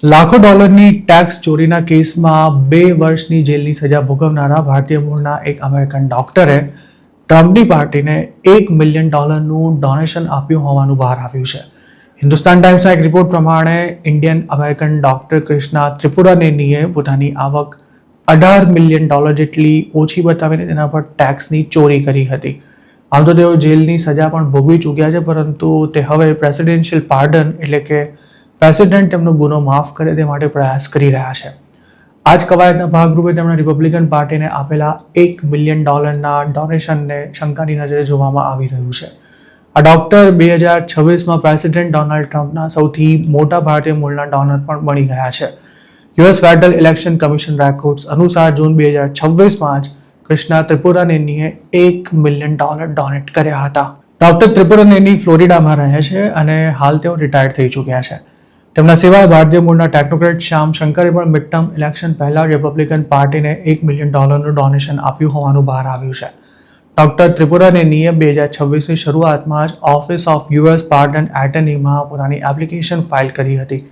લાખો ડોલરની ટેક્સ ચોરીના કેસમાં 2 વર્ષની જેલની સજા ભોગવનારા ભારતીય મૂળના એક અમેરિકન ડોક્ટરે ટ્રમ્પની પાર્ટીને $1 મિલિયન ડોનેશન આપ્યું હોવાનું બહાર આવ્યું છે. હિન્દુસ્તાન ટાઈમ્સના એક રિપોર્ટ પ્રમાણે ઇન્ડિયન અમેરિકન ડોક્ટર કૃષ્ણા ત્રિપુરાનેનીએ પોતાની આવક $18 મિલિયન જેટલી ઓછી બતાવીને તેના પર ટેક્સની ચોરી કરી હતી. આમ તો તેઓ જેલની સજા પણ ભોગવી ચૂક્યા છે, પરંતુ તે હવે પ્રેસિડેન્શિયલ પાર્ડન એટલે કે પ્રેસિડેન્ટ તેમનો ગુનો માફ કરે તે માટે પ્રયાસ કરી રહ્યા છે. આ જ કવાયતના ભાગરૂપે તેમણે રિપબ્લિકન પાર્ટીને આપેલા $1 મિલિયન ડોનેશનને શંકાની નજરે જોવામાં આવી રહ્યું છે. આ ડોક્ટર 2026માં પ્રેસિડેન્ટ ડોનાલ્ડ ટ્રમ્પના સૌથી મોટા ભારતીય મૂળના ડોનર પણ બની ગયા છે. US federal election commission records અનુસાર જૂન 2026માં જ કૃષ્ણા ત્રિપુરાનેનીએ $1 મિલિયન ડોનેટ કર્યા હતા. ડોક્ટર ત્રિપુરાનેની ફ્લોરિડામાં રહે છે અને હાલ તેઓ રિટાયર્ડ થઈ ચૂક્યા છે. તેમના સિવાય ભારતીય મૂળના ટેકનોક્રેટ શ્યામ શંકરે પણ મિડ ટર્મ ઇલેક્શન પહેલા રિપબ્લિકન પાર્ટીને $1 મિલિયન ડોનેશન આપ્યું હોવાનું બહાર આવ્યું છે. ડોક્ટર ત્રિપુરાનેનીએ 2026ની શરૂઆતમાં જ ઓફિસ ઓફ યુએસ પાર્ડન એટર્નીમાં પોતાની એપ્લિકેશન ફાઇલ કરી હતી.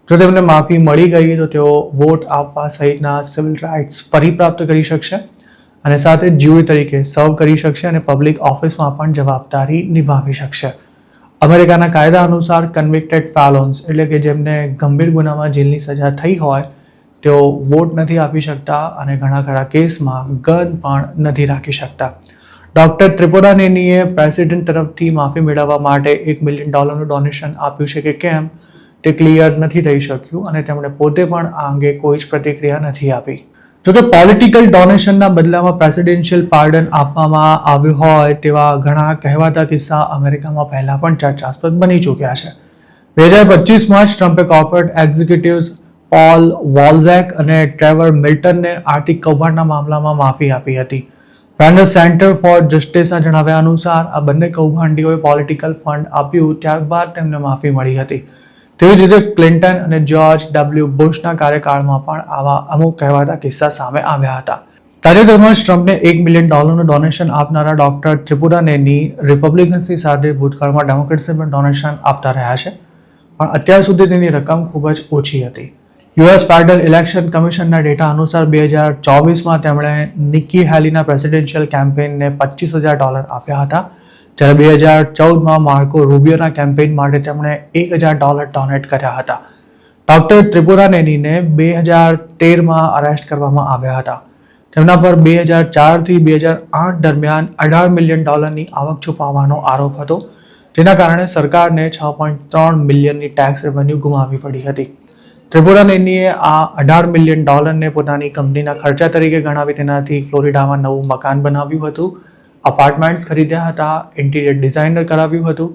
જો તેમને માફી મળી ગઈ તો તેઓ વોટ આપવા સહિતના સિવિલ રાઇટ્સ ફરી પ્રાપ્ત કરી શકશે અને સાથે જ્યુરી તરીકે સર્વ કરી શકશે અને પબ્લિક ઓફિસમાં પણ જવાબદારી નિભાવી શકશે. અમેરિકાના કાયદા અનુસાર કન્વિક્ટેડ ફેલોન્સ એટલે કે જેમને ગંભીર ગુનામાં જેલની સજા થઈ હોય તેઓ વોટ નથી આપી શકતા અને ઘણા ખરા કેસમાં ગન પણ નથી રાખી શકતા. ડોક્ટર ત્રિપુરાનેનીએ પ્રેસિડેન્ટ તરફથી માફી મેળવવા માટે $1 મિલિયન ડોનેશન આપ્યું છે કે કેમ તે ક્લિયર નથી થઈ શક્યું અને તેમણે પોતે પણ આ અંગે કોઈ જ પ્રતિક્રિયા નથી આપી. જોકે પોલિટિકલ ડોનેશનના બદલામાં પ્રેસિડેન્શિયલ પાર્ડન આપવામાં આવ્યું હોય તેવા ઘણા કહેવાતા કિસ્સા અમેરિકામાં પહેલા પણ ચર્ચાસ્પદ બની ચૂક્યા છે. 2025માં જ ટ્રમ્પે કોર્પોરેટ એક્ઝિક્યુટિવ્સ પોલ વોલ્ઝેક અને ટ્રેવર મિલ્ટનને આર્થિક કૌભાંડના મામલામાં માફી આપી હતી. બ્રાન્ડર સેન્ટર ફોર જસ્ટિસના જણાવ્યા અનુસાર આ બંને કૌભાંડીઓએ પોલિટિકલ ફંડ આપ્યું ત્યારબાદ તેમને માફી મળી હતી. તેવી જ રીતે ક્લિન્ટન અને જ્યોર્જ ડબલ્યુ બુશના કાર્યકાળમાં પણ આવા અમુક કહેવાતા કિસ્સા સામે આવ્યા હતા. તાજેતરમાં જ ટ્રમ્પને $1 મિલિયન ડોનેશન આપનારા ડોક્ટર ત્રિપુરાનેની રિપબ્લિકન્સની સાથે ભૂતકાળમાં ડેમોક્રેટ્સને પણ ડોનેશન આપતા રહ્યા છે, પણ અત્યાર સુધી તેની રકમ ખૂબ જ ઓછી હતી. યુએસ ફેડરલ ઇલેક્શન કમિશનના ડેટા અનુસાર 2024માં તેમણે નિકી હેલીના પ્રેસિડેન્શિયલ કેમ્પેઇનને $25,000 આપ્યા હતા, જ્યારે 2014માં માર્કો રૂબિયોના કેમ્પેઇન માટે તેમણે $1,000 ડોનેટ કર્યા હતા. ડોક્ટર ત્રિપુરાનેનીને 2013માં અરેસ્ટ કરવામાં આવ્યા હતા. તેમના પર 2004થી 2008 દરમિયાન $18 મિલિયન આવક છુપાવવાનો આરોપ હતો, જેના કારણે સરકારને $6.3 મિલિયનની ટેક્સ રેવન્યુ ગુમાવવી પડી હતી. ત્રિપુરાનેનીએ આ $18 મિલિયન પોતાની કંપનીના ખર્ચા તરીકે ગણાવી તેનાથી ફ્લોરિડામાં નવું મકાન બનાવ્યું હતું, અપાર્ટમેન્ટ્સ ખરીદ્યા હતા, ઇન્ટિરિયર ડિઝાઇનર કરાવ્યું હતું,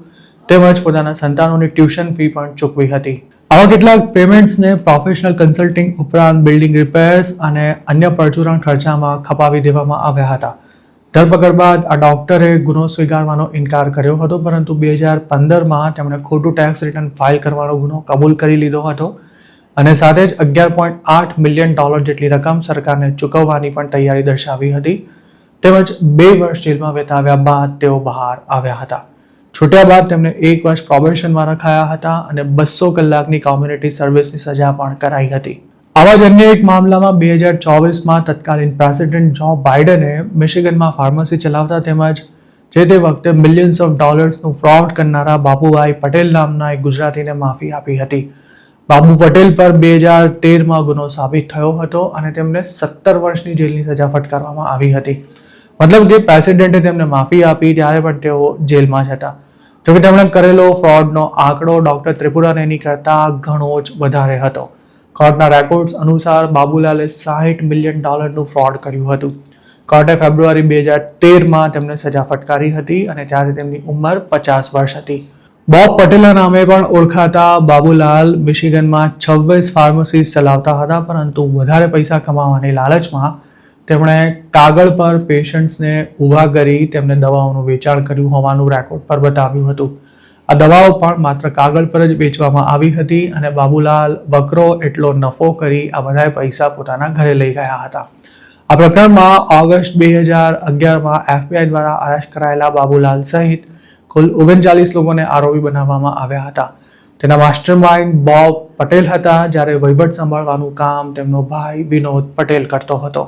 તેમજ પોતાના સંતાનોની ટ્યુશન ફી પણ ચૂકવી હતી. આવા કેટલાક પેમેન્ટ્સને પ્રોફેશનલ કન્સલ્ટિંગ ઉપરાંત બિલ્ડિંગ રિપેર્સ અને અન્ય પરચુરણ ખર્ચામાં ખપાવી દેવામાં આવ્યા હતા. ધરપકડ બાદ આ ડોક્ટરે ગુનો સ્વીકારવાનો ઇનકાર કર્યો હતો, પરંતુ 2015માં તેમણે ખોટું ટેક્સ રિટર્ન ફાઇલ કરવાનો ગુનો કબૂલ કરી લીધો હતો અને સાથે જ $11.8 મિલિયન જેટલી રકમ સરકારને ચૂકવવાની પણ તૈયારી દર્શાવી હતી. તેમજ 2 વર્ષ જેલમાં વિતાવ્યા બાદ તેઓ બહાર આવ્યા હતા. છૂટ્યા બાદ તેમને 1 વર્ષ પ્રોબેશનમાં રખાયા હતા અને 200 કલાકની કોમ્યુનિટી સર્વિસની સજા પણ કરાઈ હતી. આવા જ અન્ય એક મામલામાં 2024માં તત્કાલીન પ્રેસિડેન્ટ જો બાઇડને મિશિગનમાં ફાર્મસી ચલાવતા તેમજ જે તે વખતે મિલિયન્સ ઓફ ડોલર્સનું ફ્રોડ કરનારા બાબુભાઈ પટેલ નામના એક ગુજરાતીને માફી આપી હતી. બાબુ પટેલ પર 2013માં ગુનો સાબિત થયો હતો અને તેમને 17 વર્ષની જેલની સજા ફટકારવામાં આવી હતી. મતલબ કે પ્રેસિડેન્ટે તેમને માફી આપી ત્યારે પણ તેઓ જેલમાં જ હતા. જોકે તેમણે કરેલો ફ્રોડનો આંકડો ડોક્ટર ત્રિપુરાનેની કરતાં ઘણો જ વધારે હતો. કોર્ટના રેકોર્ડ્સ અનુસાર બાબુલાલે $60 મિલિયન ફ્રોડ કર્યું હતું. કોર્ટે ફેબ્રુઆરી 2013માં તેમને સજા ફટકારી હતી અને ત્યારે તેમની ઉંમર 50 વર્ષ હતી. બોબ પટેલના નામે પણ ઓળખાતા બાબુલાલ મિશિગનમાં 26 ફાર્મસીઝ ચલાવતા હતા, પરંતુ વધારે પૈસા કમાવાની લાલચમાં તેમણે કાગળ પર પેશન્ટ્સને ઊભા કરી તેમને દવાઓનું વેચાણ કર્યું હોવાનું રેકોર્ડ પર બતાવ્યું હતું. આ દવાઓ પણ માત્ર કાગળ પર જ વેચવામાં આવી હતી અને બાબુલાલ વકરો એટલો નફો કરી આ બધા પૈસા પોતાના ઘરે લઈ ગયા હતા. આ પ્રકરણમાં ઓગસ્ટ 2011માં FBI દ્વારા અરેસ્ટ કરાયેલા બાબુલાલ સહિત કુલ 39 લોકોને આરોપી બનાવવામાં આવ્યા હતા. તેના માસ્ટરમાઇન્ડ બોબ પટેલ હતા, જ્યારે વહીવટ સંભાળવાનું કામ તેમનો ભાઈ વિનોદ પટેલ કરતો હતો.